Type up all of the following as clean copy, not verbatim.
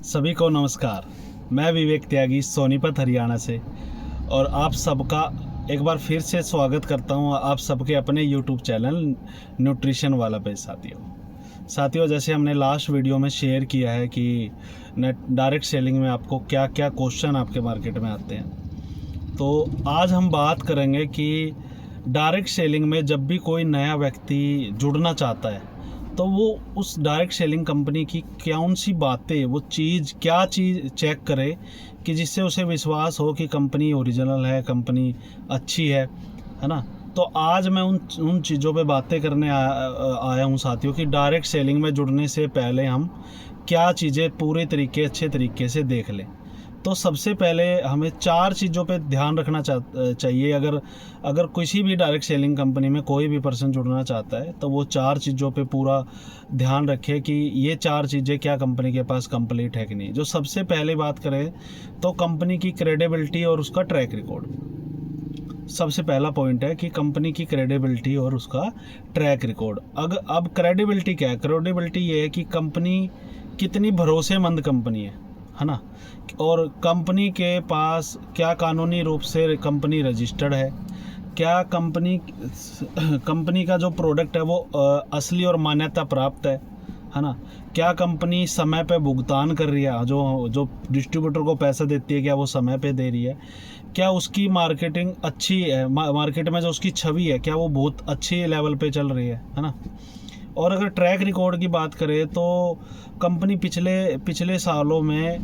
सभी को नमस्कार। मैं विवेक त्यागी सोनीपत हरियाणा से और आप सबका एक बार फिर से स्वागत करता हूं आप सबके अपने YouTube चैनल न्यूट्रिशन वाला पे। साथियों जैसे हमने लास्ट वीडियो में शेयर किया है कि डायरेक्ट सेलिंग में आपको क्या क्या क्वेश्चन आपके मार्केट में आते हैं, तो आज हम बात करेंगे कि डायरेक्ट सेलिंग में जब भी कोई नया व्यक्ति जुड़ना चाहता है तो वो उस डायरेक्ट सेलिंग कंपनी की कौन सी बातें, वो क्या चीज़ चेक करे कि जिससे उसे विश्वास हो कि कंपनी ओरिजिनल है, कंपनी अच्छी है ना। तो आज मैं उन चीज़ों पे बातें करने आया हूँ साथियों कि डायरेक्ट सेलिंग में जुड़ने से पहले हम क्या चीज़ें पूरे अच्छे तरीके से देख लें। तो सबसे पहले हमें 4 चीज़ों पे ध्यान रखना चाहिए। अगर किसी भी डायरेक्ट सेलिंग कंपनी में कोई भी पर्सन जुड़ना चाहता है तो वो 4 चीज़ों पे पूरा ध्यान रखे कि ये 4 चीज़ें क्या कंपनी के पास कंप्लीट है कि नहीं। जो सबसे पहले बात करें तो कंपनी की क्रेडिबिलिटी और उसका ट्रैक रिकॉर्ड। सबसे पहला पॉइंट है कि कंपनी की क्रेडिबिलिटी और उसका ट्रैक रिकॉर्ड। अब क्रेडिबिलिटी क्या है? क्रेडिबिलिटी ये है कि कंपनी कितनी भरोसेमंद कंपनी है ना, और कंपनी के पास क्या कानूनी रूप से कंपनी रजिस्टर्ड है, क्या कंपनी का जो प्रोडक्ट है वो असली और मान्यता प्राप्त है ना, क्या कंपनी समय पे भुगतान कर रही है, जो डिस्ट्रीब्यूटर को पैसा देती है क्या वो समय पे दे रही है, क्या उसकी मार्केटिंग अच्छी है, मार्केट में जो उसकी छवि है क्या वो बहुत अच्छी लेवल पे चल रही है ना। और अगर ट्रैक रिकॉर्ड की बात करें तो कंपनी पिछले सालों में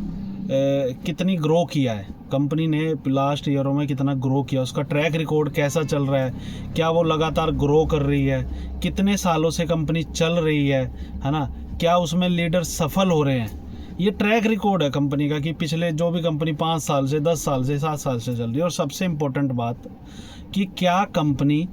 कितनी ग्रो किया है, कंपनी ने लास्ट ईयरों में कितना ग्रो किया, उसका ट्रैक रिकॉर्ड कैसा चल रहा है, क्या वो लगातार ग्रो कर रही है, कितने सालों से कंपनी चल रही है ना, क्या उसमें लीडर सफल हो रहे हैं। ये ट्रैक रिकॉर्ड है कंपनी का कि पिछले जो भी कंपनी 5 साल से 10 साल से 7 साल से चल रही है। और सबसे इम्पोर्टेंट बात कि क्या कंपनी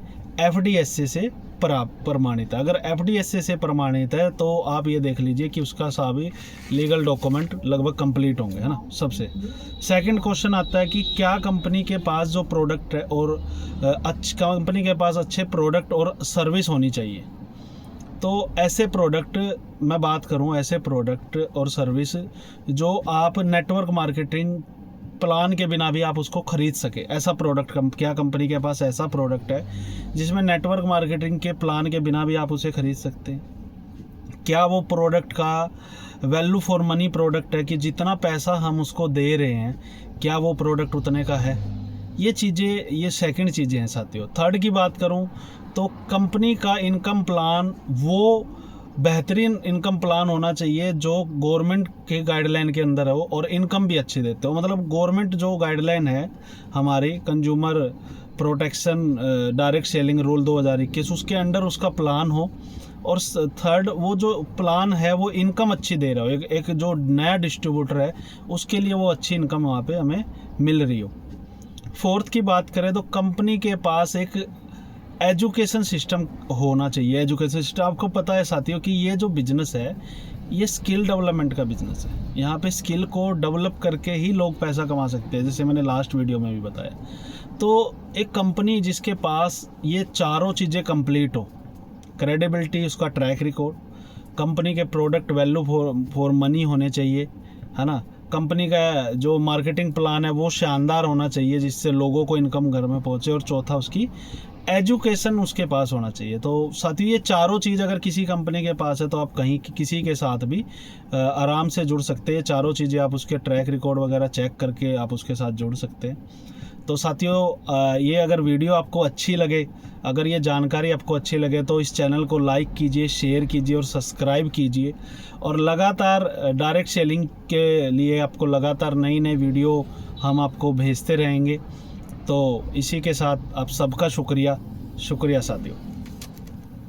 FDSA से प्रमाणित है। अगर FDSA से प्रमाणित है तो आप ये देख लीजिए कि उसका सभी लीगल डॉक्यूमेंट लगभग कंप्लीट होंगे, है ना। सबसे सेकंड क्वेश्चन आता है कि क्या कंपनी के पास जो प्रोडक्ट है और कंपनी के पास अच्छे प्रोडक्ट और सर्विस होनी चाहिए। तो ऐसे प्रोडक्ट मैं बात करूं, ऐसे प्रोडक्ट और सर्विस जो आप नेटवर्क मार्केटिंग प्लान के बिना भी आप उसको खरीद सके। ऐसा प्रोडक्ट क्या कंपनी के पास ऐसा प्रोडक्ट है जिसमें नेटवर्क मार्केटिंग के प्लान के बिना भी आप उसे खरीद सकते हैं। क्या वो प्रोडक्ट का वैल्यू फॉर मनी प्रोडक्ट है कि जितना पैसा हम उसको दे रहे हैं क्या वो प्रोडक्ट उतने का है। ये सेकंड चीज़ें हैं साथियों। थर्ड की बात करूं तो कंपनी का इनकम प्लान वो बेहतरीन इनकम प्लान होना चाहिए जो गवर्नमेंट के गाइडलाइन के अंदर हो और इनकम भी अच्छी देते हो। मतलब गवर्नमेंट जो गाइडलाइन है हमारी consumer protection direct selling rule 2021 उसके अंडर उसका प्लान हो। और थर्ड वो जो प्लान है वो इनकम अच्छी दे रहा हो, एक जो नया डिस्ट्रीब्यूटर है उसके लिए वो अच्छी इनकम वहाँ पे हमें मिल रही हो। फोर्थ की बात करें तो कंपनी के पास एक एजुकेशन सिस्टम होना चाहिए। एजुकेशन सिस्टम, आपको पता है साथियों कि ये जो बिजनेस है ये स्किल डेवलपमेंट का बिजनेस है। यहाँ पे स्किल को डेवलप करके ही लोग पैसा कमा सकते हैं, जैसे मैंने लास्ट वीडियो में भी बताया। तो एक कंपनी जिसके पास ये चारों चीज़ें कंप्लीट हो, क्रेडिबिलिटी, उसका ट्रैक रिकॉर्ड, कंपनी के प्रोडक्ट वैल्यू फॉर मनी होने चाहिए, है ना, कंपनी का जो मार्केटिंग प्लान है वो शानदार होना चाहिए जिससे लोगों को इनकम घर में पहुंचे, और चौथा उसकी एजुकेशन उसके पास होना चाहिए। तो साथियों ये चारों चीज़ अगर किसी कंपनी के पास है तो आप कहीं किसी के साथ भी आराम से जुड़ सकते हैं। चारों चीज़ें आप उसके ट्रैक रिकॉर्ड वगैरह चेक करके आप उसके साथ जुड़ सकते हैं। तो साथियों ये अगर वीडियो आपको अच्छी लगे, अगर ये जानकारी आपको अच्छी लगे तो इस चैनल को लाइक कीजिए, शेयर कीजिए और सब्सक्राइब कीजिए। और लगातार डायरेक्ट सेलिंग के लिए आपको लगातार नई वीडियो हम आपको भेजते रहेंगे। तो इसी के साथ आप सबका शुक्रिया साथियों।